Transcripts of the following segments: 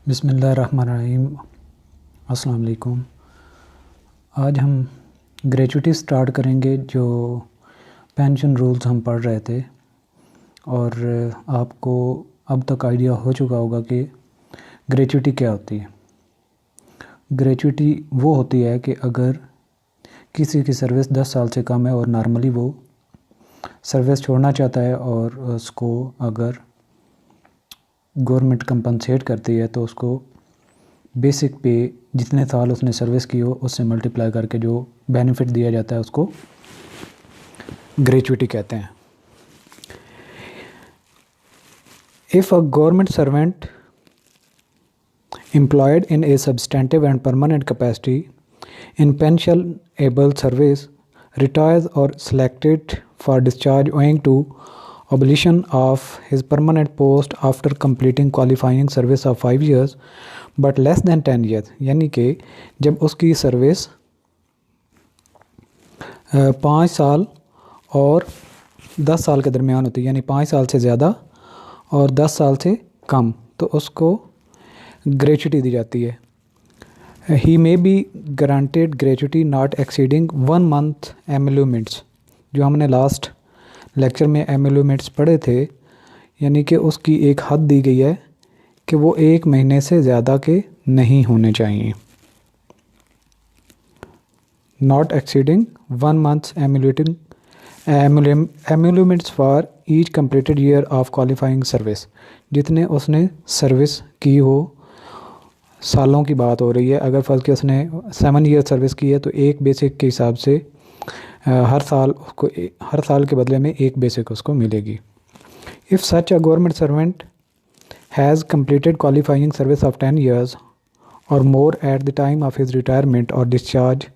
बिस्मिल्लाहिर्रहमानिर्रहीम। अस्सलाम वालेकुम। आज हम ग्रेचुइटी स्टार्ट करेंगे। जो पेंशन रूल्स हम पढ़ रहे थे और आपको अब तक आइडिया हो चुका होगा कि ग्रेचुइटी क्या होती है। ग्रेचुइटी वो होती है कि अगर किसी की सर्विस 10 साल से कम है और नॉर्मली वो सर्विस छोड़ना चाहता है और उसको अगर गवर्नमेंट कंपनसेट करती है तो उसको बेसिक पे जितने साल उसने सर्विस की हो उससे मल्टीप्लाई करके जो बेनिफिट दिया जाता है उसको ग्रेचुइटी कहते हैं। If a government servant employed in a substantive and permanent capacity in pensionable service retires or selected for discharge owing to abolition of his permanent post after completing qualifying service of 5 years but less than 10 years, यानी कि जब उसकी service 5 साल और 10 साल के दरमियान होती है, यानी 5 साल से ज़्यादा और 10 साल से कम, तो उसको ग्रेचुइटी दी जाती है। He may be granted gratuity not exceeding 1 month emoluments. जो हमने लास्ट लेक्चर में एमोल्यूमेंट्स पढ़े थे, यानी कि उसकी एक हद दी गई है कि वो 1 महीने से ज़्यादा के नहीं होने चाहिए। Not exceeding 1 month emoluments for each completed year of qualifying service. जितने उसने सर्विस की हो, सालों की बात हो रही है। अगर फर्स्ट के उसने 7 ईयर सर्विस की है तो एक बेसिक के हिसाब से हर साल के बदले में एक बेसिक उसको मिलेगी। If such a government servant has completed qualifying service of 10 years or more at the time of his retirement or discharge,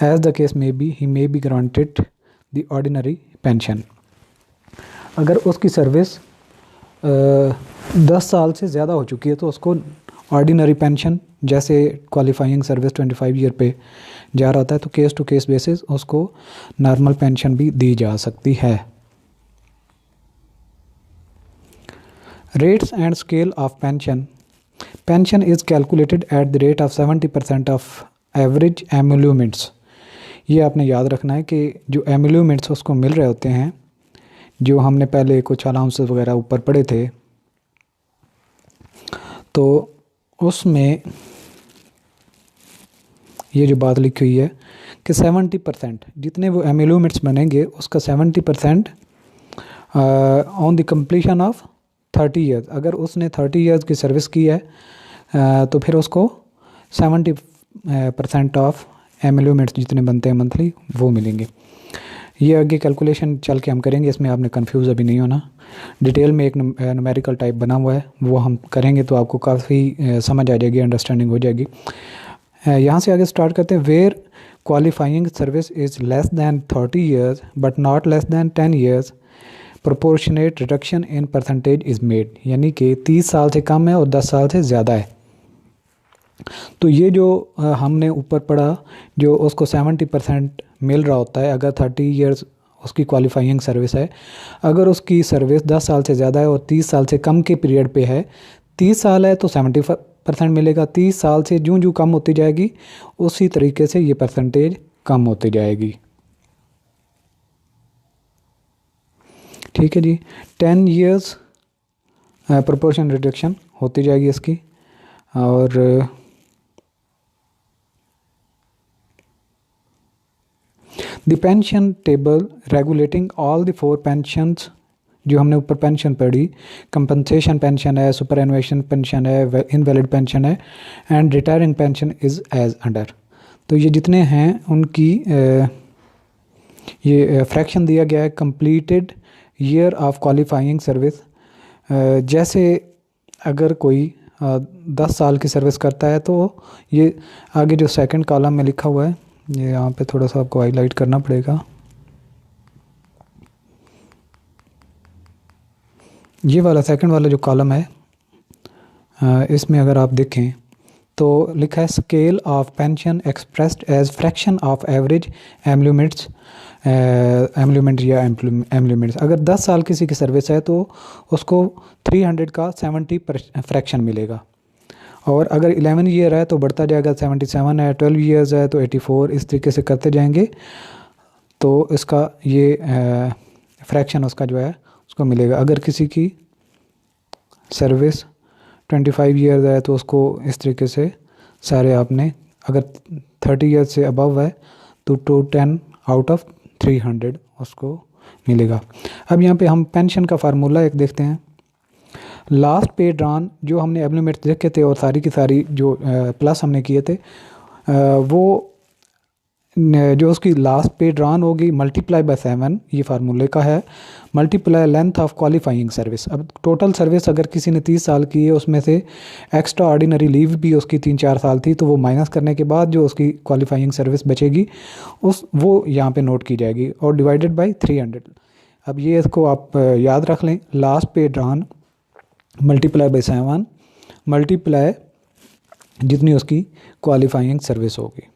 as the case may be, he may be granted the ordinary pension। अगर उसकी service 10 साल से ज़्यादा हो चुकी है तो उसको ऑर्डिनरी पेंशन, जैसे क्वालिफाइंग सर्विस 25 ईयर पे जा रहा है तो केस टू केस बेसिस उसको नॉर्मल पेंशन भी दी जा सकती है। Rates and scale of pension. Pension is calculated at the rate of 70% of average emoluments. ये आपने याद रखना है कि जो एमोल्यूमेंट्स उसको मिल रहे होते हैं, जो हमने पहले कुछ अलाउंसेस वगैरह ऊपर पढ़े थे, तो उसमें ये जो बात लिखी हुई है कि 70% जितने वो एमोल्यूमेंट्स बनेंगे उसका 70% on the completion of 30 years. अगर उसने 30 ईयर्स की सर्विस की है तो फिर उसको 70% ऑफ एमोल्यूमेंट्स जितने बनते हैं मंथली वो मिलेंगे। ये आगे कैलकुलेशन चल के हम करेंगे, इसमें आपने कंफ्यूज अभी नहीं होना। डिटेल में एक न्यूमेरिकल टाइप बना हुआ है, वो हम करेंगे तो आपको काफ़ी समझ आ जाएगी, अंडरस्टैंडिंग हो जाएगी। यहाँ से आगे स्टार्ट करते हैं। Where qualifying service is less than 30 years but not less than 10 years, proportionate reduction in percentage is made. यानी कि 30 साल से कम है और 10 साल से ज़्यादा है तो ये जो हमने ऊपर पढ़ा, जो उसको 70% मिल रहा होता है अगर 30 ईयर्स उसकी क्वालिफाइंग सर्विस है। अगर उसकी सर्विस 10 साल से ज़्यादा है और 30 साल से कम के पीरियड पे है, 30 साल है तो 70% मिलेगा। 30 साल से जूँ जूँ कम होती जाएगी उसी तरीके से ये परसेंटेज कम होती जाएगी। ठीक है जी। 10 ईयर्स प्रोपोर्शन रिडक्शन होती जाएगी इसकी। और the pension table regulating all the 4 pensions, जो हमने ऊपर पेंशन पढ़ी, कंपनसेशन पेंशन है, सुपरएनुएशन पेंशन है, इनवैलिड पेंशन है and retiring pension is as under. तो ये जितने हैं उनकी ये फ्रैक्शन दिया गया है completed year of qualifying service. जैसे अगर कोई 10 साल की सर्विस करता है तो ये आगे जो सेकंड कॉलम में लिखा हुआ है, ये यहाँ पे थोड़ा सा आपको हाईलाइट करना पड़ेगा। ये वाला सेकंड वाला जो कॉलम है, इसमें अगर आप देखें तो लिखा है scale of pension expressed as fraction of average emoluments, emolument या एमोल्यूमेंट्स। अगर 10 साल किसी की सर्विस है तो उसको 300 का 70 फ्रैक्शन मिलेगा। और अगर 11 ईयर है तो बढ़ता जाएगा 77 है, 12 ईयर्स है तो 84, इस तरीके से करते जाएंगे तो इसका ये फ्रैक्शन उसका जो है उसको मिलेगा। अगर किसी की सर्विस 25 ईयर्स है तो उसको इस तरीके से सारे आपने, अगर 30 ईयर्स से अबव है तो 210 आउट ऑफ 300 उसको मिलेगा। अब यहाँ पे हम पेंशन का फार्मूला एक देखते हैं। लास्ट पे ड्रॉन जो हमने एब्लूमेट्स देखे थे और सारी की सारी जो प्लस हमने किए थे वो जो उसकी लास्ट पे ड्रॉन होगी मल्टीप्लाई बाय 7, ये फार्मूले का है, multiply length of qualifying service. अब टोटल सर्विस अगर किसी ने 30 साल की है उसमें से एक्स्ट्रा ऑर्डिनरी लीव भी उसकी 3-4 साल थी तो वो माइनस करने के बाद जो उसकी क्वालिफाइंग सर्विस बचेगी वो यहाँ पे नोट की जाएगी और डिवाइडेड बाय 300। अब ये इसको आप याद रख लें, लास्ट पे ड्रॉन मल्टीप्लाई बाय 7 मल्टीप्लाई जितनी उसकी क्वालिफाइंग सर्विस होगी।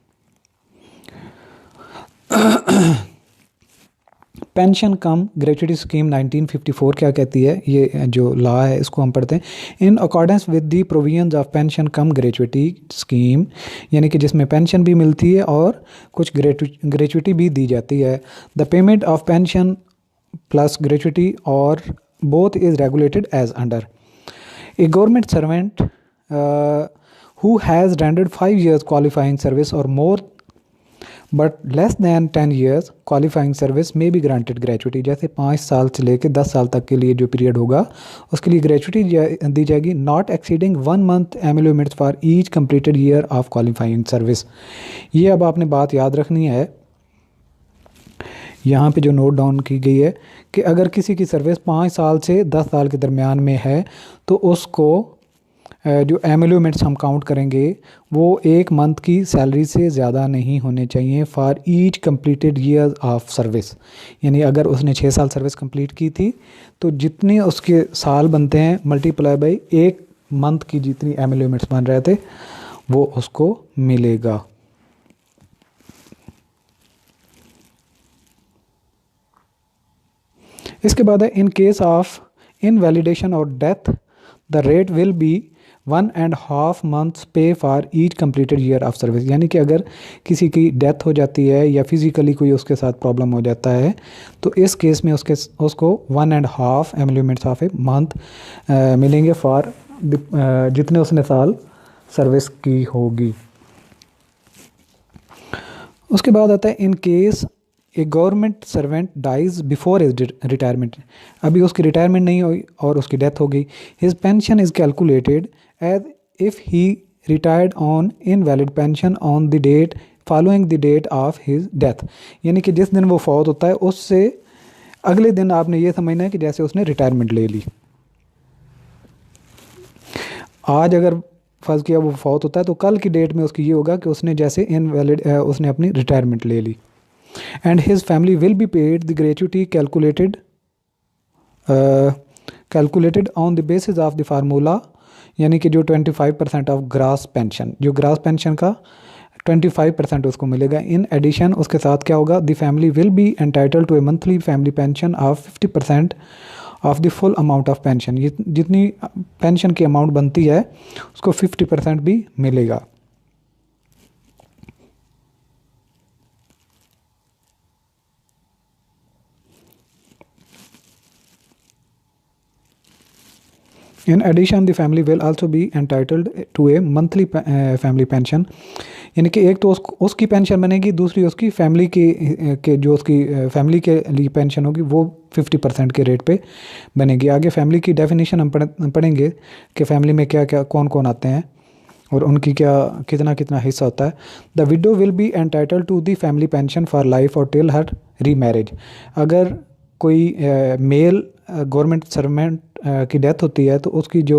पेंशन कम ग्रेचुइटी स्कीम 1954 क्या कहती है, ये जो लॉ है इसको हम पढ़ते हैं। In accordance with the provisions of pension come gratuity scheme, यानी कि जिसमें पेंशन भी मिलती है और कुछ ग्रेचुइटी भी दी जाती है। The payment of pension plus gratuity और both is regulated as under. A government servant who has rendered 5 years qualifying service or more but less than 10 years qualifying service may be granted gratuity। जैसे 5 साल से लेकर 10 साल तक के लिए जो पीरियड होगा उसके लिए ग्रेचुइटी दी जाएगी, not exceeding 1 month emoluments for each completed year of qualifying service. ये अब आपने बात याद रखनी है, यहाँ पे जो नोट डाउन की गई है कि अगर किसी की सर्विस 5 साल से 10 साल के दरमियान में है तो उसको जो एम्यूलमेंट्स हम काउंट करेंगे वो 1 मंथ की सैलरी से ज़्यादा नहीं होने चाहिए for each completed year of service. यानी अगर उसने 6 साल सर्विस कंप्लीट की थी तो जितने उसके साल बनते हैं मल्टीप्लाई बाई 1 मंथ की जितनी एम्यूलमेंट्स बन रहे थे वो उसको मिलेगा। इसके बाद है इन केस ऑफ इनवैलिडेशन और death the rate will be 1.5 months पे for each completed year of service. यानी कि अगर किसी की डेथ हो जाती है या फिज़िकली कोई उसके साथ प्रॉब्लम हो जाता है तो इस केस में उसको 1.5 एम्यूलमेंट्स ऑफ ए मंथ मिलेंगे फॉर जितने उसने साल सर्विस की होगी। उसके बाद आता है in case a government servant dies before his retirement, अभी उसकी रिटायरमेंट नहीं हुई और उसकी डेथ हो गई, his pension is calculated as if he retired on invalid pension on the date following the date of his death. यानी कि जिस दिन वो फौत होता है उससे अगले दिन आपने ये समझना है कि जैसे उसने रिटायरमेंट ले ली। आज अगर फर्ज किया वो फौत होता है तो कल की डेट में उसकी ये होगा कि उसने जैसे इनवैलिड उसने अपनी रिटायरमेंट ले ली। And his family will be paid the gratuity calculated on the basis of the formula, यानी कि जो 25% ऑफ ग्रास पेंशन, जो ग्रास पेंशन का 25% उसको मिलेगा। इन एडिशन उसके साथ क्या होगा, the family will be entitled to a monthly family pension of 50% of the full amount of pension. जितनी पेंशन की अमाउंट बनती है उसको 50% भी मिलेगा। In addition, the family will also be entitled to a monthly family pension, यानी कि एक तो उसकी पेंशन बनेगी, दूसरी उसकी फैमिली के जो उसकी फैमिली के लिए पेंशन होगी वो 50% के रेट पे बनेगी। आगे फैमिली की डेफिनेशन हम पढ़ेंगे कि फैमिली में क्या क्या कौन कौन आते हैं और उनकी क्या कितना कितना हिस्सा होता है। The widow will be entitled to the family pension for life और टिल हर रीमैरिज। अगर कोई मेल गवर्नमेंट सर्वेंट की डेथ होती है तो उसकी जो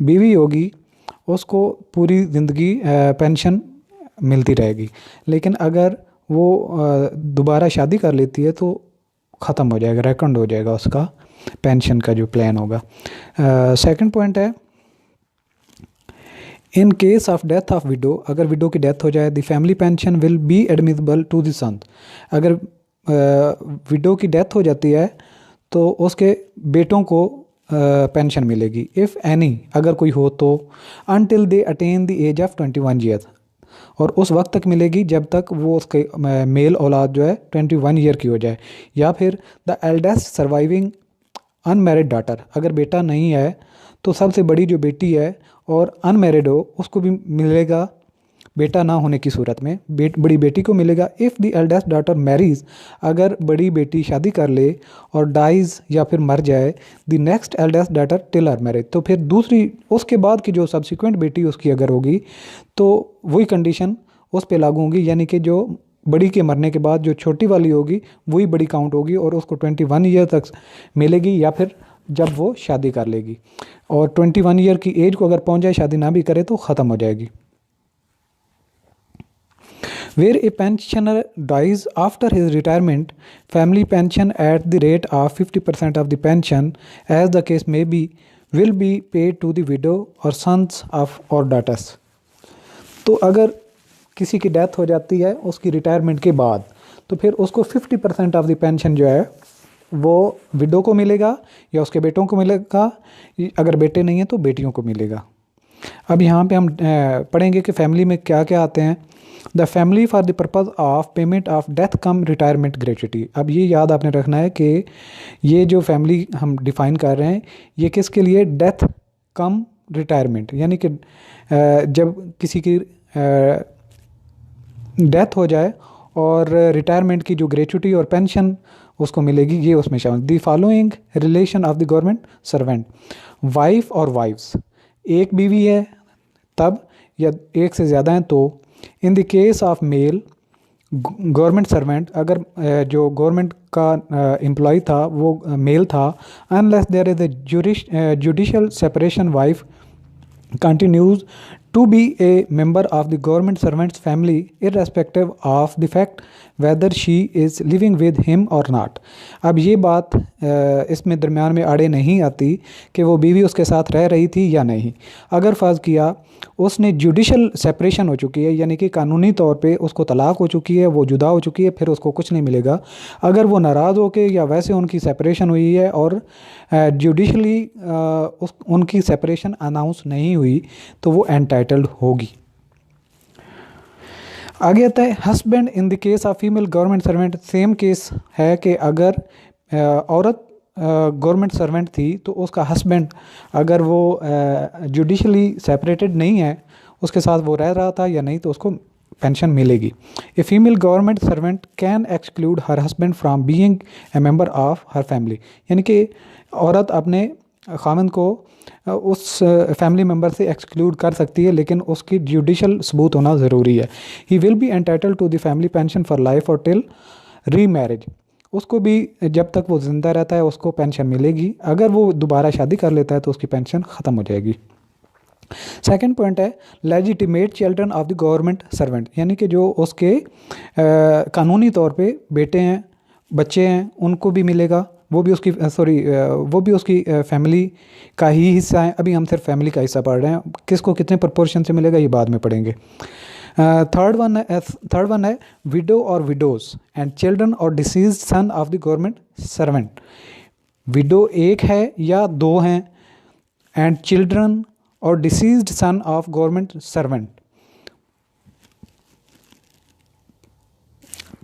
बीवी होगी उसको पूरी ज़िंदगी पेंशन मिलती रहेगी, लेकिन अगर वो दोबारा शादी कर लेती है तो ख़त्म हो जाएगा, रेकॉर्ड हो जाएगा उसका पेंशन का जो प्लान होगा। सेकंड पॉइंट है in case of death of widow, अगर विडो की डेथ हो जाए the family pension will be admissible to the son. अगर विडो की डेथ हो जाती है तो उसके बेटों को पेंशन मिलेगी, इफ़ एनी, अगर कोई हो तो, until they attain the age of 21 years, और उस वक्त तक मिलेगी जब तक वो उसके मेल औलाद जो है 21 ईयर की हो जाए, या फिर the eldest surviving unmarried daughter, अगर बेटा नहीं है तो सबसे बड़ी जो बेटी है और अनमैरिड हो उसको भी मिलेगा, बेटा ना होने की सूरत में बड़ी बेटी को मिलेगा। If the eldest daughter marries, अगर बड़ी बेटी शादी कर ले और डाइज या फिर मर जाए, the next eldest daughter till her marriage, तो फिर दूसरी उसके बाद की जो सब्सिक्वेंट बेटी उसकी अगर होगी तो वही कंडीशन उस पर लागू होगी, यानी कि जो बड़ी के मरने के बाद जो छोटी वाली होगी वही बड़ी काउंट होगी और उसको 21 ईयर तक मिलेगी, या फिर जब वो शादी कर लेगी, और 21 ईयर की एज को अगर पहुंच जाए, शादी ना भी करे तो ख़त्म हो जाएगी। Where a pensioner dies after his retirement, family pension at the rate of 50% of the pension, as the case may be, will be paid to the widow or sons of or daughters. तो अगर किसी की death हो जाती है उसकी retirement के बाद, तो फिर उसको 50% ऑफ द पेंशन जो है वो विडो को मिलेगा या उसके बेटों को मिलेगा, अगर बेटे नहीं हैं तो बेटियों को मिलेगा। अब यहाँ पे हम पढ़ेंगे कि फैमिली में क्या क्या आते हैं। The family for the purpose of payment of death come retirement gratuity. अब ये याद आपने रखना है कि ये जो फैमिली हम डिफ़ाइन कर रहे हैं ये किसके लिए, डेथ कम रिटायरमेंट, यानी कि जब किसी की डेथ हो जाए और रिटायरमेंट की जो ग्रेच्युटी और पेंशन उसको मिलेगी, ये उसमें शामिल। The following relation of the government servant, wife और वाइफ्स, एक बीवी है तब या एक से ज़्यादा हैं तो, in the case of male government servant, अगर जो गवर्नमेंट का एम्प्लॉय था वो मेल था, unless there is a judicial separation, wife continues to be a member of the government servant's family irrespective of the fact whether she is living with him or not। अब ये बात इसमें दरमियान में आड़े नहीं आती कि वो बीवी उसके साथ रह रही थी या नहीं। अगर फ़र्ज़ किया उसने जुडिशल सेपरेशन हो चुकी है, यानी कि कानूनी तौर पे उसको तलाक हो चुकी है, वो जुदा हो चुकी है, फिर उसको कुछ नहीं मिलेगा। अगर वो नाराज़ होके या वैसे उनकी सेपरेशन हुई है और जुडिशली उनकी सेपरेशन अनाउंस नहीं हुई तो वो एंटाइटल्ड होगी। आगे आता है husband in the case of female government servant. Same case है कि अगर औरत गवर्नमेंट सर्वेंट थी तो उसका हस्बैंड अगर वो जुडिशली सेपरेटेड नहीं है, उसके साथ वो रह रहा था या नहीं, तो उसको पेंशन मिलेगी। A female government servant can exclude her husband from being a member of her family, यानी कि औरत अपने खामंद को उस फैमिली मेंबर से एक्सक्लूड कर सकती है, लेकिन उसकी जुडिशल सबूत होना ज़रूरी है। He will be entitled to the family pension for life और टिल री मैरिज, उसको भी जब तक वो ज़िंदा रहता है उसको पेंशन मिलेगी, अगर वो दोबारा शादी कर लेता है तो उसकी पेंशन ख़त्म हो जाएगी। सेकंड पॉइंट है legitimate children of the government servant, यानी कि जो उसके कानूनी तौर पे बेटे हैं, बच्चे हैं, उनको भी मिलेगा, वो भी उसकी वो भी उसकी फैमिली का ही हिस्सा है। अभी हम सिर्फ फैमिली का हिस्सा पढ़ रहे हैं, किसको कितने प्रपोर्शन से मिलेगा ये बाद में पढ़ेंगे। थर्ड वन है विडो और विडोज़ एंड चिल्ड्रन और disease son of the government servant. Window एक है या दो हैं, एंड चिल्ड्रन और deceased son of government servant.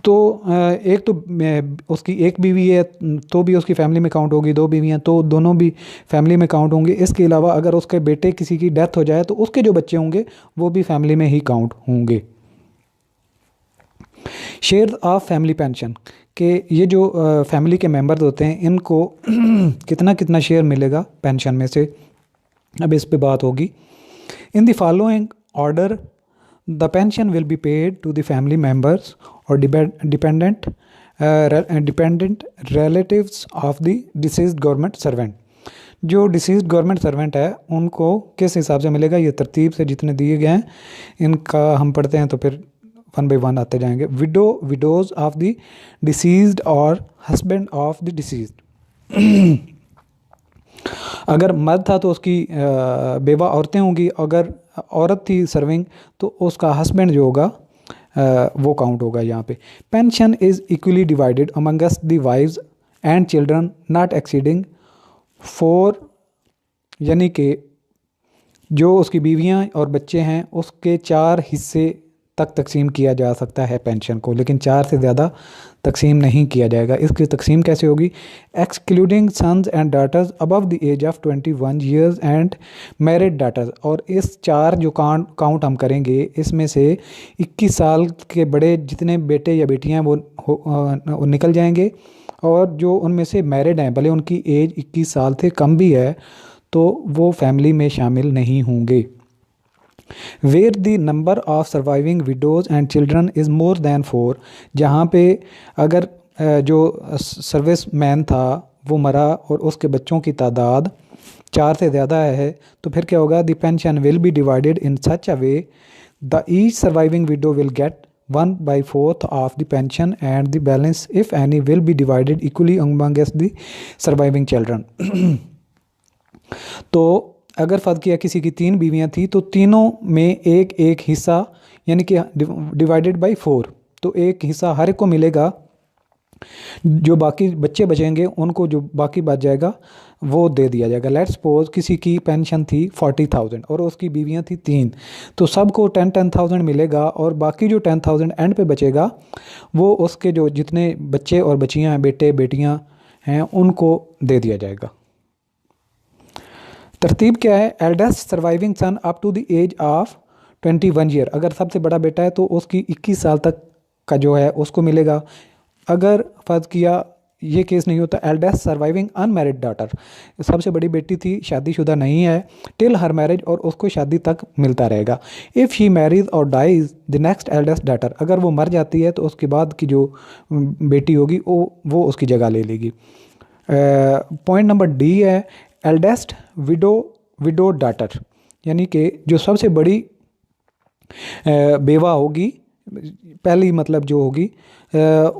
तो एक तो उसकी एक बीवी है तो भी उसकी फैमिली में काउंट होगी, दो बीवी हैं तो दोनों भी फैमिली में काउंट होंगे। इसके अलावा अगर उसके बेटे किसी की डेथ हो जाए तो उसके जो बच्चे होंगे वो भी फैमिली में ही काउंट होंगे। शेयर ऑफ फैमिली पेंशन, कि ये जो फैमिली के मेंबर्स होते हैं इनको कितना कितना शेयर मिलेगा पेंशन में से, अब इस पे बात होगी। In the following order the pension will be paid to the family members और dependent relatives of the deceased government servant. जो डिसीज्ड गवर्नमेंट सर्वेंट है उनको किस हिसाब से मिलेगा, ये तरतीब से जितने दिए गए हैं इनका हम पढ़ते हैं तो फिर वन बाई वन आते जाएंगे। विडोज ऑफ द डिसीज्ड और हस्बैंड ऑफ द डिसीज्ड। अगर मर्द था तो उसकी बेवा औरतें होंगी, अगर औरत थी सर्विंग तो उसका हस्बैंड जो होगा वो काउंट होगा यहाँ पे। Pension is equally divided amongst the wives and children not exceeding 4 यानी कि जो उसकी बीवियां और बच्चे हैं उसके 4 हिस्से तक तकसीम किया जा सकता है पेंशन को, लेकिन 4 से ज़्यादा तकसीम नहीं किया जाएगा। इसकी तकसीम कैसे होगी? Excluding sons and daughters above the age of 21 years and married daughters. और इस 4 जो काउंट हम करेंगे, इसमें से 21 साल के बड़े जितने बेटे या बेटियां हैं वो निकल जाएंगे, और जो उनमें से मैरिड हैं, भले उनकी एज 21 साल से कम भी है, तो वो फैमिली में शामिल नहीं होंगे। Where the number of surviving widows and children is more than 4, जहाँ पे अगर जो सर्विस मैन था वो मरा और उसके बच्चों की तादाद 4 से ज़्यादा है, तो फिर क्या होगा? The pension will B divided in such a way the each surviving window will get 1/4 of the pension and the balance if any will be divided equally amongst the surviving children. तो अगर फ़र्ज़ किया किसी की 3 बीवियां थी, तो तीनों में एक एक हिस्सा, यानी कि डिवाइडेड बाय 4, तो एक हिस्सा हर एक को मिलेगा। जो बाकी बच्चे बचेंगे उनको जो बाकी बच जाएगा वो दे दिया जाएगा। लेट्स सपोज किसी की पेंशन थी 40,000 और उसकी बीवियां थी 3, तो सबको 10,000 मिलेगा, और बाकी जो 10,000 एंड पे बचेगा वो उसके जो जितने बच्चे और बच्चियां हैं, बेटे बेटियां हैं, उनको दे दिया जाएगा। तरतीब क्या है? Eldest surviving son up to the age of 21 year. अगर सबसे बड़ा बेटा है तो उसकी 21 साल तक का जो है उसको मिलेगा। अगर फ़र्ज़ किया ये केस नहीं होता, एल्डेस्ट सर्वाइविंग अनमैरिड डॉटर, सबसे बड़ी बेटी थी, शादीशुदा नहीं है, टिल हर मैरिज, और उसको शादी तक मिलता रहेगा। इफ़ ही मैरिज और dies the next eldest daughter, अगर वो मर जाती है तो उसके बाद की जो बेटी होगी वो उसकी जगह ले लेगी। पॉइंट नंबर डी है एल्डेस्ट विडो डॉटर, यानी कि जो सबसे बड़ी बेवा होगी, पहली मतलब जो होगी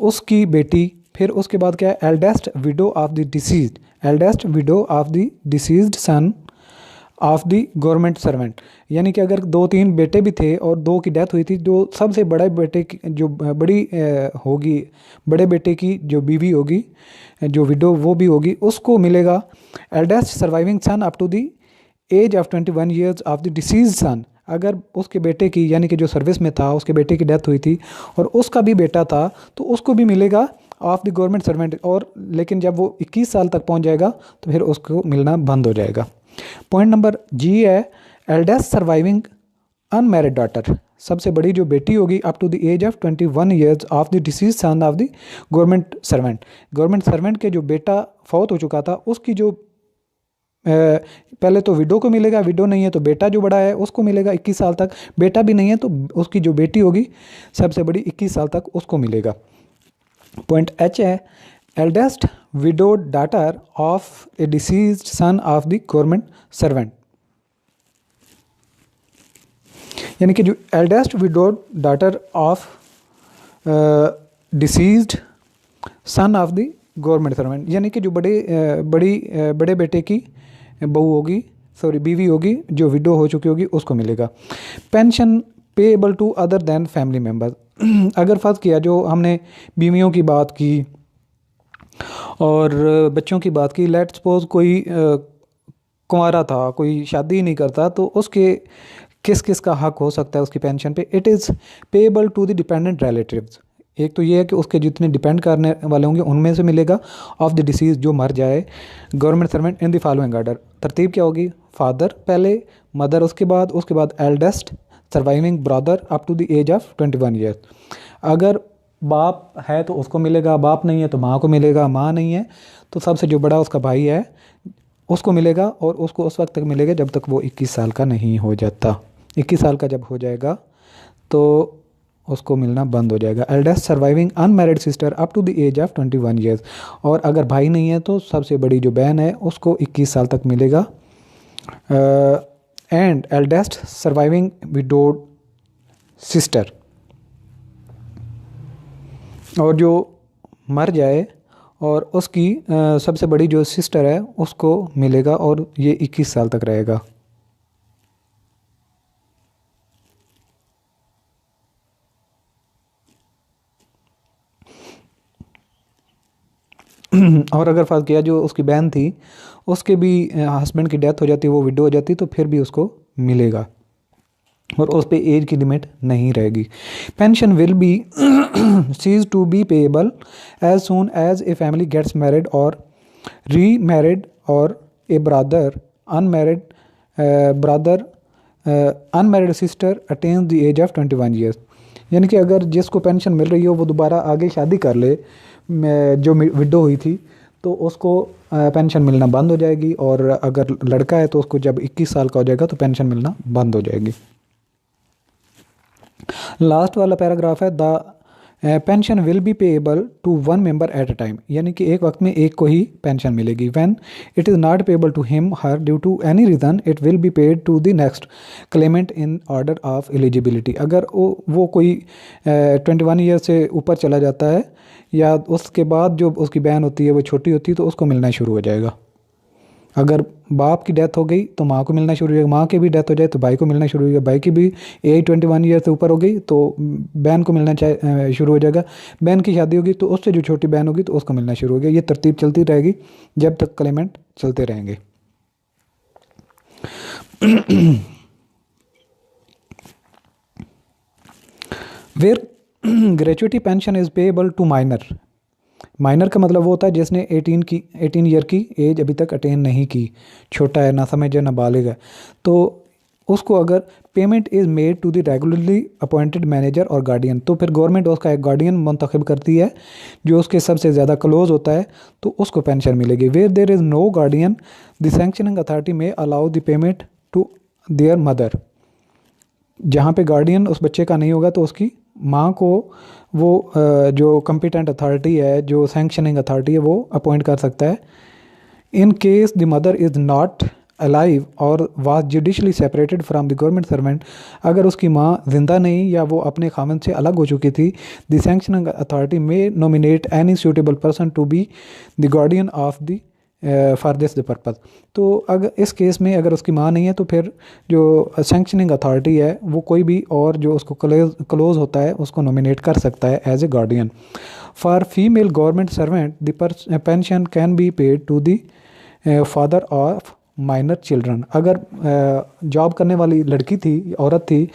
उसकी बेटी। फिर उसके बाद क्या है? Eldest window of the deceased, eldest window of the deceased sun of the government servant, यानी कि अगर 2-3 बेटे भी थे और 2 की डेथ हुई थी, जो सबसे बड़े बेटे की जो बड़ी होगी, बड़े बेटे की जो बीवी होगी, जो विडो वो भी होगी, उसको मिलेगा eldest surviving son up to the age of 21 years of the deceased son. अगर उसके बेटे की, यानी कि जो सर्विस में था, उसके बेटे की डेथ हुई थी और उसका भी बेटा था, तो उसको भी मिलेगा ऑफ द गवर्नमेंट सर्वेंट। और लेकिन जब वो 21 साल तक पहुंच जाएगा तो फिर उसको मिलना बंद हो जाएगा। पॉइंट नंबर जी है एल्डेस्ट सर्वाइविंग अनमैरिड डॉटर, सबसे बड़ी जो बेटी होगी up to the age of 21 years of the deceased son of the government servant. Government servant के जो बेटा फौत हो चुका था उसकी जो पहले तो विडो को मिलेगा, विडो नहीं है तो बेटा जो बड़ा है उसको मिलेगा 21 साल तक, बेटा भी नहीं है तो उसकी जो बेटी होगी सबसे बड़ी 21 साल तक उसको मिलेगा। पॉइंट एच है eldest window daughter of A deceased sun of the government servant, यानी कि जो eldest window daughter of deceased sun of the government servant, यानी कि जो बड़े बेटे की बहू होगी, सॉरी बीवी होगी, जो विडो हो चुकी होगी उसको मिलेगा। Pension payable to other than family members. अगर फ़र्ज़ किया जो हमने बीवियों की बात की और बच्चों की बात की, लेट सपोज कोई कुंवारा था, कोई शादी ही नहीं करता, तो उसके किस किस का हक हो सकता है उसकी पेंशन पे? It is payable to the dependent relatives. एक तो ये है कि उसके जितने डिपेंड करने वाले होंगे उनमें से मिलेगा, ऑफ द डिसीज जो मर जाए। Government servant in the following order, तरतीब क्या होगी? फादर पहले, मदर उसके बाद eldest surviving brother up to the age of 21 years. अगर बाप है तो उसको मिलेगा, बाप नहीं है तो माँ को मिलेगा, माँ नहीं है तो सबसे जो बड़ा उसका भाई है उसको मिलेगा, और उसको उस वक्त तक मिलेगा जब तक वो 21 साल का नहीं हो जाता। 21 साल का जब हो जाएगा तो उसको मिलना बंद हो जाएगा। Eldest surviving unmarried sister up to the age of 21 years, और अगर भाई नहीं है तो सबसे बड़ी जो बहन है उसको 21 साल तक मिलेगा। And eldest surviving widowed sister, और जो मर जाए और उसकी सबसे बड़ी जो सिस्टर है उसको मिलेगा, और ये 21 साल तक रहेगा। और अगर फ़र्ज़ किया जो उसकी बहन थी उसके भी हस्बैंड की डेथ हो जाती, वो विडो हो जाती, तो फिर भी उसको मिलेगा और उस पे एज की लिमिट नहीं रहेगी। Pension will be cease to be payable as soon as a family gets married or remarried or a brother unmarried brother unmarried sister attains the age of 21 years. यानी कि अगर जिसको pension मिल रही हो वो दोबारा आगे शादी कर ले, जो विडो हुई थी, तो उसको पेंशन मिलना बंद हो जाएगी, और अगर लड़का है तो उसको जब 21 साल का हो जाएगा तो पेंशन मिलना बंद हो जाएगी। लास्ट वाला पैराग्राफ है, the pension will be payable to one member at a time, यानी कि एक वक्त में एक को ही पेंशन मिलेगी। When it is not payable to him her due to any reason it will be paid to the next claimant in order of eligibility. अगर वो कोई 21 ईयर से ऊपर चला जाता है या उसके बाद जो उसकी बहन होती है वो छोटी होती है तो उसको मिलना शुरू हो जाएगा। अगर बाप की डेथ हो गई तो माँ को मिलना शुरू हो जाएगा, माँ की भी डेथ हो जाए तो भाई को मिलना शुरू हो जाएगा, भाई की भी एज 21 ईयर से ऊपर हो गई तो बहन को मिलना शुरू हो जाएगा, बहन की शादी होगी तो उससे जो छोटी बहन होगी तो उसको मिलना शुरू हो गया। ये तरतीब चलती रहेगी जब तक क्लेमेंट चलते रहेंगे। Where gratuity pension is payable to minor. Minor का मतलब वो होता है जिसने 18 ईयर की एज अभी तक अटेन नहीं की, छोटा है, ना समझ है, ना बालिग है, तो उसको अगर payment is made to the regularly appointed manager और गार्डियन, तो फिर गवर्नमेंट उसका एक गार्डियन मुंतखब करती है जो उसके सबसे ज़्यादा क्लोज होता है, तो उसको पेंशन मिलेगी। Where there is no guardian the sanctioning authority may allow the payment to their mother. जहाँ पे गार्डियन उस बच्चे का नहीं होगा तो उसकी माँ को वो जो कम्पिटेंट अथॉरिटी है, जो सैंक्शनिंग अथॉरिटी है, वो अपॉइंट कर सकता है। In case the mother is not alive or was judicially separated from the government servant, अगर उसकी माँ जिंदा नहीं या वो अपने खामन से अलग हो चुकी थी, the sanctioning authority may nominate any suitable person to be the guardian of the for this the purpose. तो अगर इस केस में अगर उसकी माँ नहीं है तो फिर जो सैंक्शनिंग अथॉरिटी है वो कोई भी और जो उसको क्लोज होता है उसको नॉमिनेट कर सकता है as a guardian. For female government servant the pension can be paid to the father of minor children. अगर जॉब करने वाली लड़की थी, औरत थी,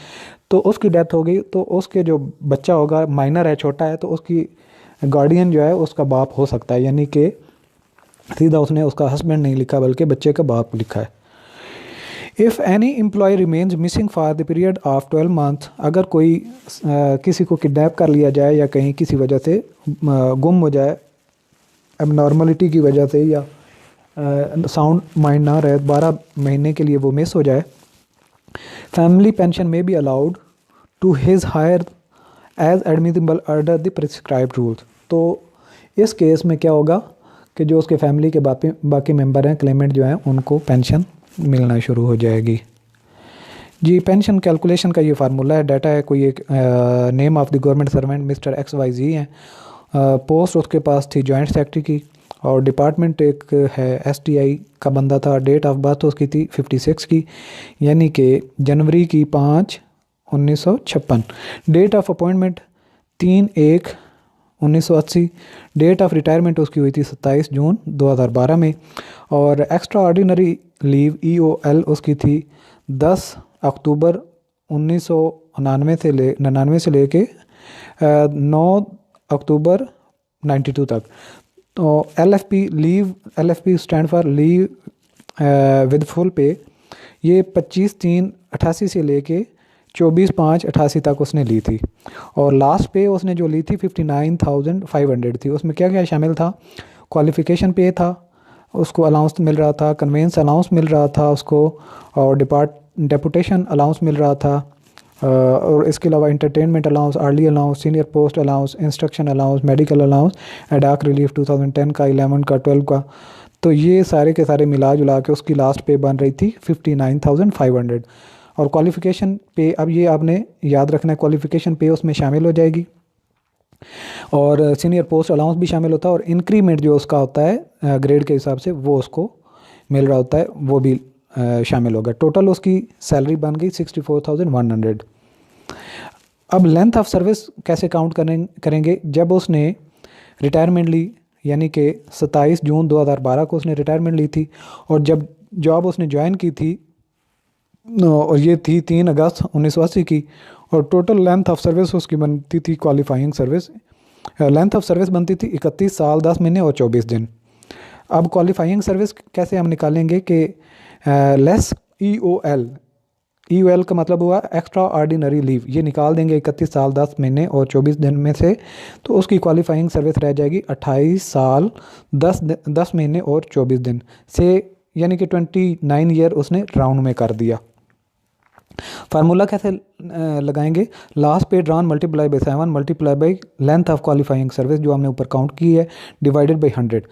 तो उसकी डेथ हो गई तो उसके जो बच्चा होगा, माइनर है, छोटा है, तो उसकी गार्डियन जो है उसका बाप हो सकता है, यानी कि सीधा उसने उसका हस्बैंड नहीं लिखा बल्कि बच्चे का बाप लिखा है। If any employee remains missing for the period of 12 month, अगर कोई किसी को किडनैप कर लिया जाए या कहीं किसी वजह से गुम हो जाए, एबनॉर्मलिटी की वजह से, या साउंड माइंड ना रहे, 12 महीने के लिए वो मिस हो जाए, family pension may be allowed to his higher as admissible under the prescribed rules. तो इस केस में क्या होगा कि जो उसके फैमिली के बाकी मेंबर हैं, क्लेमेंट जो हैं, उनको पेंशन मिलना शुरू हो जाएगी। जी, पेंशन कैलकुलेशन का ये फार्मूला है। डाटा है कोई एक name of the government servant mister XYZ हैं, पोस्ट उसके पास थी जॉइंट सेक्रेटरी की, और डिपार्टमेंट एक है STI का बंदा था, डेट ऑफ बर्थ उसकी थी 56 की, यानी कि जनवरी की 5, 1956। Date of appointment 3/1/1980। Date of retirement उसकी हुई थी 27 जून 2012 में, और एक्स्ट्रा ऑर्डिनरी लीव EOL उसकी थी 10 अक्टूबर 1999 से लेके 9 अक्टूबर 92 तक। तो LFP leave, LFP stand for leave with full पे, ये 25/3/88 से लेके 24/5/88 तक उसने ली थी, और लास्ट पे उसने जो ली थी 59,500 थी। उसमें क्या क्या शामिल था? क्वालिफ़िकेशन पे था, उसको अलाउंस मिल रहा था, कन्वेंस अलाउंस मिल रहा था उसको, और डेपुटेशन अलाउंस मिल रहा था, और इसके अलावा entertainment allowance, early allowance, senior post allowance, instruction allowance, medical allowance, ad hoc relief 2010 का, 11 का, 12 का। तो ये सारे के सारे मिला जुला के उसकी लास्ट पे बन रही थी 59,500। और क्वालिफ़िकेशन पे, अब ये आपने याद रखना है, क्वालिफ़िकेशन पे उसमें शामिल हो जाएगी, और सीनियर पोस्ट अलाउंस भी शामिल होता है, और इंक्रीमेंट जो उसका होता है ग्रेड के हिसाब से वो उसको मिल रहा होता है, वो भी शामिल होगा। टोटल उसकी सैलरी बन गई 64,100। अब लेंथ ऑफ सर्विस कैसे काउंट करेंगे? जब उसने रिटायरमेंट ली यानी कि 27 जून 2012 को उसने रिटायरमेंट ली थी, और जब जॉब उसने ज्वाइन की थी और ये थी 3 अगस्त 1980 की, और टोटल लेंथ ऑफ सर्विस उसकी बनती थी, qualifying service length of service बनती थी 31 साल 10 महीने और 24 दिन। अब क्वालिफाइंग सर्विस कैसे हम निकालेंगे कि लेस ई ओ एल का मतलब हुआ एक्स्ट्रा ऑर्डिनरी लीव, ये निकाल देंगे 31 साल 10 महीने और 24 दिन में से, तो उसकी क्वालिफाइंग सर्विस रह जाएगी 28 साल 10 महीने और 24 दिन से, यानी कि 29 ईयर उसने राउंड में कर दिया। फार्मूला कैसे लगाएंगे? लास्ट पे drawn multiply by 7 multiply by length of qualifying service जो हमने ऊपर काउंट की है डिवाइडेड बाई 300।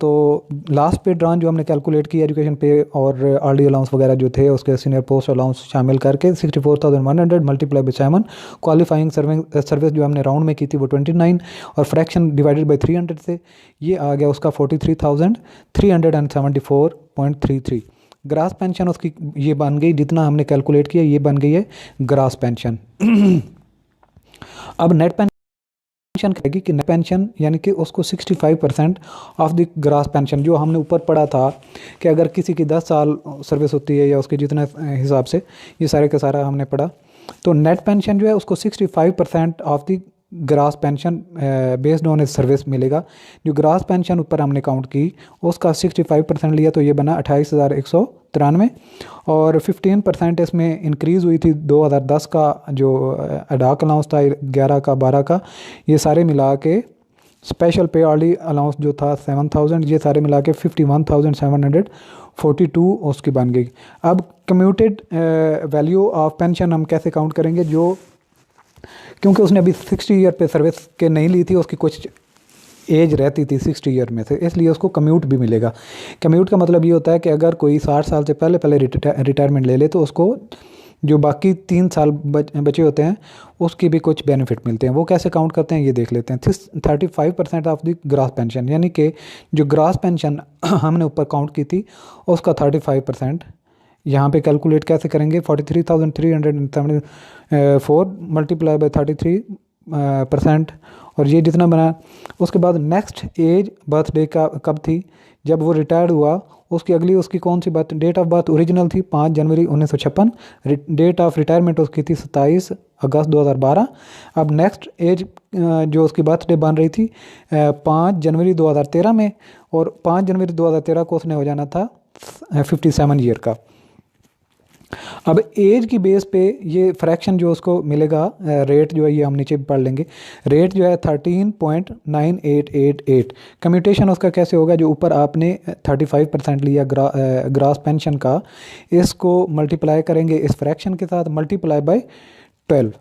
तो लास्ट पे ड्रॉन जो हमने कैलकुलेट की एजुकेशन पे और आरडी अलाउंस वगैरह जो थे उसके सीनियर पोस्ट अलाउंस शामिल करके 64,100 मल्टीप्लाई बाई 7, क्वालिफाइंग सर्विस जो हमने राउंड में की थी वो 29, और फ्रैक्शन डिवाइडेड बाई 300 से ये आ गया उसका 43,374.33। ग्रास पेंशन उसकी ये बन गई, जितना हमने कैलकुलेट किया ये बन गई है ग्रास पेंशन। अब नेट पेंशन कहेगी कि नेट पेंशन यानी कि उसको 65% ऑफ द ग्रास पेंशन, जो हमने ऊपर पढ़ा था कि अगर किसी की 10 साल सर्विस होती है या उसके जितने हिसाब से, ये सारे का सारा हमने पढ़ा, तो नेट पेंशन जो है उसको 65% of the grass pension based on service मिलेगा। जो ग्रास पेंशन ऊपर हमने काउंट की उसका 65% लिया तो ये बना 28,193, और 15% इसमें इंक्रीज़ हुई थी 2010 का जो अडाक अलाउंस था 11 का 12 का, ये सारे मिला के स्पेशल पे आर्ली अलाउंस जो था 7,000, ये सारे मिला के 51,742 उसकी बन गई। अब कम्यूटेड वैल्यू ऑफ पेंशन हम कैसे काउंट करेंगे? जो क्योंकि उसने अभी 60 ईयर पे सर्विस के नहीं ली थी, उसकी कुछ एज रहती थी 60 ईयर में से, इसलिए उसको कम्यूट भी मिलेगा। कम्यूट का मतलब ये होता है कि अगर कोई 60 साल से पहले रिटायरमेंट ले ले तो उसको जो बाकी 3 साल बचे होते हैं उसकी भी कुछ बेनिफिट मिलते हैं। वो कैसे काउंट करते हैं ये देख लेते हैं। 35% ऑफ द ग्रास पेंशन, यानी कि जो ग्रास पेंशन हमने ऊपर काउंट की थी उसका 35% यहाँ पे कैलकुलेट कैसे करेंगे? 43,374 मल्टीप्लाई बाई 33%, और ये जितना बना। उसके बाद नेक्स्ट एज बर्थडे का कब थी? जब वो रिटायर्ड हुआ उसकी अगली उसकी कौन सी बात? डेट ऑफ बर्थ ओरिजिनल थी 5 जनवरी 1956, डेट ऑफ रिटायरमेंट उसकी थी 27 अगस्त 2012। अब नेक्स्ट एज जो उसकी बर्थडे बन रही थी 5 जनवरी 2013 में, और 5 जनवरी 2013 को उसने हो जाना था 57 ईयर का। अब एज की बेस पे ये फ्रैक्शन जो उसको मिलेगा रेट जो है ये हम नीचे पढ़ लेंगे। रेट जो है 13.9888। कम्यूटेशन उसका कैसे होगा? जो ऊपर आपने 35% लिया ग्रास पेंशन का, इसको मल्टीप्लाई करेंगे इस फ्रैक्शन के साथ, मल्टीप्लाई बाय 12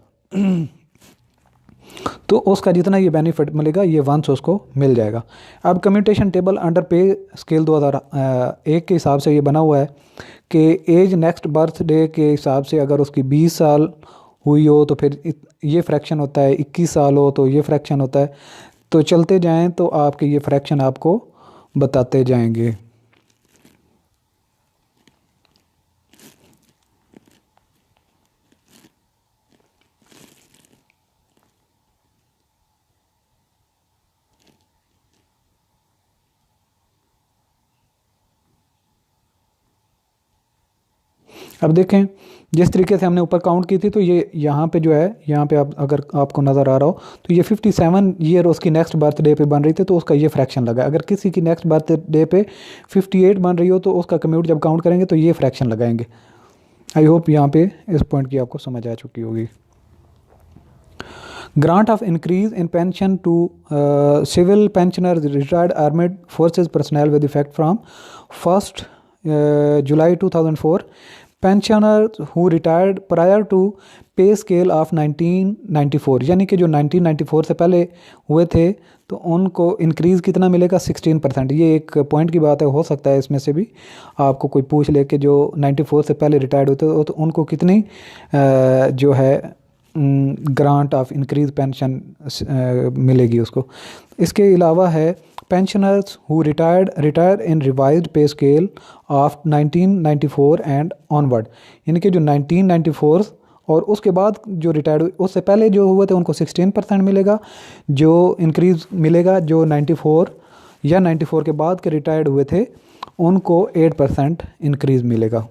तो उसका जितना ये बेनिफिट मिलेगा ये वंस उसको मिल जाएगा। अब कम्यूटेशन टेबल अंडर पे स्केल 2001 के हिसाब से ये बना हुआ है कि एज नेक्स्ट बर्थडे के हिसाब से अगर उसकी 20 साल हुई हो तो फिर ये फ्रैक्शन होता है, 21 साल हो तो ये फ्रैक्शन होता है। तो चलते जाएं तो आपके ये फ्रैक्शन आपको बताते जाएंगे। अब देखें जिस तरीके से हमने ऊपर काउंट की थी, तो ये यहाँ पे जो है, यहाँ पे आप अगर आपको नज़र आ रहा हो तो ये 57 ईयर उसकी नेक्स्ट बर्थडे पे बन रही थी तो उसका ये फ्रैक्शन लगा। अगर किसी की नेक्स्ट बर्थडे पे 58 बन रही हो तो उसका कम्यूट जब काउंट करेंगे तो ये फ्रैक्शन लगाएंगे। आई होप यहाँ पे इस पॉइंट की आपको समझ आ चुकी होगी। Grant of increase in pension to civil pensioners retired armed forces personnel with effect from 1 July 2004। Pensioners who retired prior to pay scale of 1994, यानी कि जो 1994 से पहले हुए थे तो उनको इंक्रीज़ कितना मिलेगा? 16%। ये एक पॉइंट की बात है, हो सकता है इसमें से भी आपको कोई पूछ ले कि जो 94 से पहले रिटायर्ड होते तो उनको कितनी जो है ग्रांट ऑफ इंक्रीज पेंशन मिलेगी उसको। इसके अलावा है pensioners who retire in revised पे स्केल ऑफ 1994 एंड ऑनवर्ड, यानी कि जो 1994 और उसके बाद जो रिटायर्ड उससे पहले जो हुए थे उनको 16% मिलेगा। जो इंक्रीज़ मिलेगा जो 94 या 94 के बाद के रिटायर्ड हुए थे उनको 8% इंक्रीज़ मिलेगा।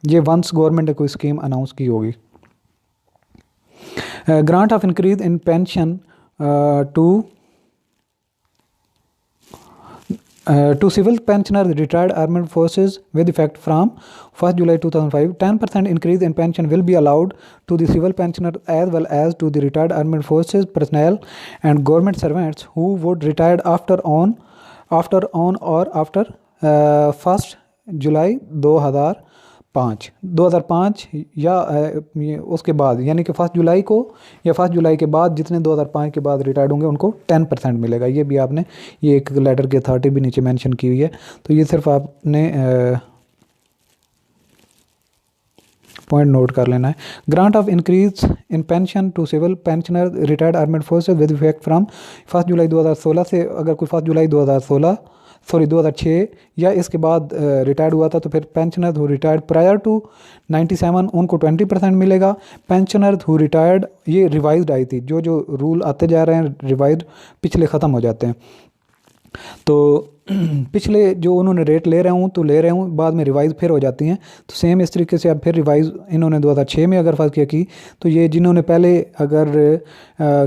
ये वंस गवर्नमेंट ने कोई स्कीम अनाउंस की होगी। Grant of increase in pension to civil pensioners retired armed forces with effect from 1st July 2005, 10% increase in pension will be allowed to the civil pensioners as well as to the retired armed forces personnel and government servants who would retire after on or after 1st July 2005 या उसके बाद, यानी कि 1 जुलाई को या 1 जुलाई के बाद जितने 2005 के बाद रिटायर्ड होंगे उनको 10% मिलेगा। ये भी आपने ये एक लेटर की अथॉरिटी भी नीचे मेंशन की हुई है, तो ये सिर्फ आपने पॉइंट नोट कर लेना है। Grant of increase in pension to civil pensioner retired armed forces with effect from 1 July 2016 से, अगर कोई 1 जुलाई 2006 या इसके बाद रिटायर्ड हुआ था तो फिर pensioner who retired prior to 97 उनको 20% मिलेगा। पेंशनर हु रिटायर्ड, ये रिवाइज्ड आई थी, जो रूल आते जा रहे हैं रिवाइज्ड पिछले ख़त्म हो जाते हैं, तो पिछले जो उन्होंने रेट ले रहे हूँ बाद में रिवाइज़ फिर हो जाती हैं, तो सेम इस तरीके से अब फिर रिवाइज़ इन्होंने 2006 में अगर फर्स्ट की तो ये जिन्होंने पहले अगर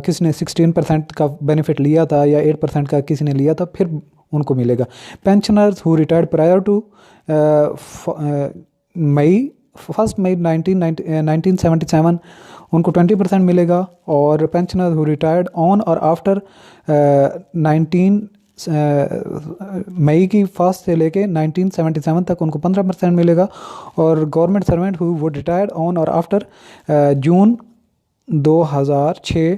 किसी ने 16% का बेनिफिट लिया था या 8% का किसी ने लिया था फिर उनको मिलेगा। Pensioners who retired prior to first May 1977 उनको 20% मिलेगा, और pensioners who retired on or after 19 May की 1 से लेके 1977 तक उनको 15% मिलेगा, और government servant who would retired on or after June 2006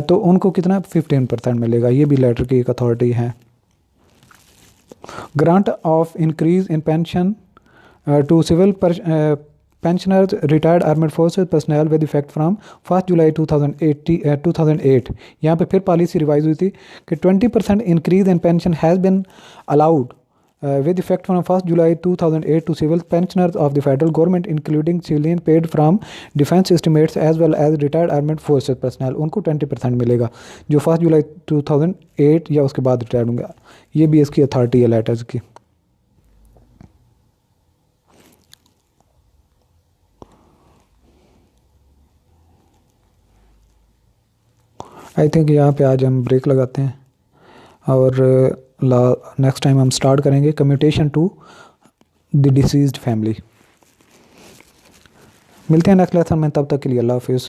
तो उनको कितना 15% मिलेगा। ये भी लेटर की एक अथॉरिटी है। Grant of increase in pension to civil pensioners retired armed forces personnel with effect from 1 July 2008। यहाँ पे फिर पॉलिसी रिवाइज हुई थी कि 20% increase in pension has been allowed with effect from 1st July 2008 to civil pensioners of the federal government including civilian paid from defense estimates as well as retired armed forces personnel, उनको 20% मिलेगा जो 1 July 2008 या उसके बाद retired होंगे। ये भी इसकी अथॉरिटी है लेटर्स की। आई थिंक यहाँ पे आज हम ब्रेक लगाते हैं और नेक्स्ट टाइम हम स्टार्ट करेंगे commutation to the deceased family. मिलते हैं नेक्स्ट लेसन में, तब तक के लिए अल्लाह हाफिज़।